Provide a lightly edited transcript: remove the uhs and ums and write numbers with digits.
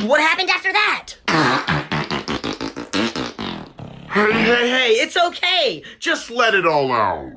What happened after that? Hey, it's okay. Just let it all out.